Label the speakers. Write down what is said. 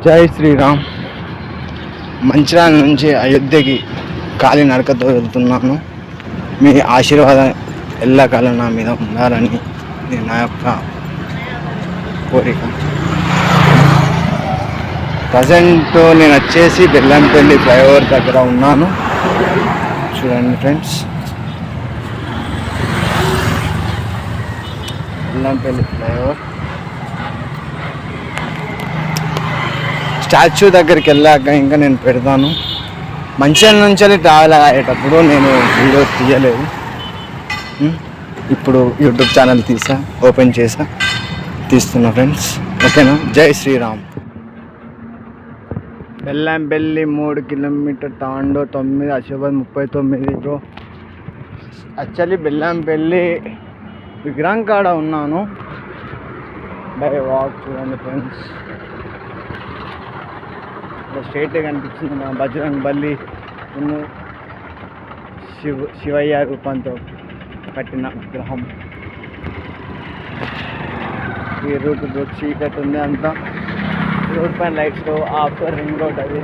Speaker 1: జై శ్రీరామ్. మంచిర్యాల నుంచి అయోధ్యకి కాలినడకతో వెళ్తున్నాను. మీ ఆశీర్వాదం ఎల్లకాలం నా మీద ఉండాలని నా యొక్క కోరిక. ప్రజెంట్ నేను వచ్చేసి బెల్లంపల్లి ఫ్లైఓవర్ దగ్గర ఉన్నాను. చూడండి ఫ్రెండ్స్, బెల్లంపల్లి ఫ్లైఓవర్. స్టాచ్యూ దగ్గరికి వెళ్ళాక ఇంకా నేను పెడతాను. మంచిర్యాల నుంచి ట్రావెల్ అయ్యేటప్పుడు నేను వీడియో తీయలేదు. ఇప్పుడు యూట్యూబ్ ఛానల్ ఓపెన్ తీస్తున్నా ఫ్రెండ్స్. ఓకేనా? జై శ్రీరామ్. బెల్లంపల్లి 3 కిలోమీటర్ తాండో 9 ఆసిఫాబాద్ 39 బ్రో. యాక్చువల్లీ బెల్లంపల్లి విగ్రహం కాడ ఉన్నాను బై వాక్. చూడండి ఫ్రెండ్స్, స్ట్రైట్గా కనిపించింది నా బజరంగ్ బలి శివయ్య రూపంతో కట్టిన విగ్రహం. ఈ రూట్ చీకటి ఉంది అంతా. రోడ్ పైన లైట్స్ ఆఫ్టర్ రింగ్ రోడ్ అది.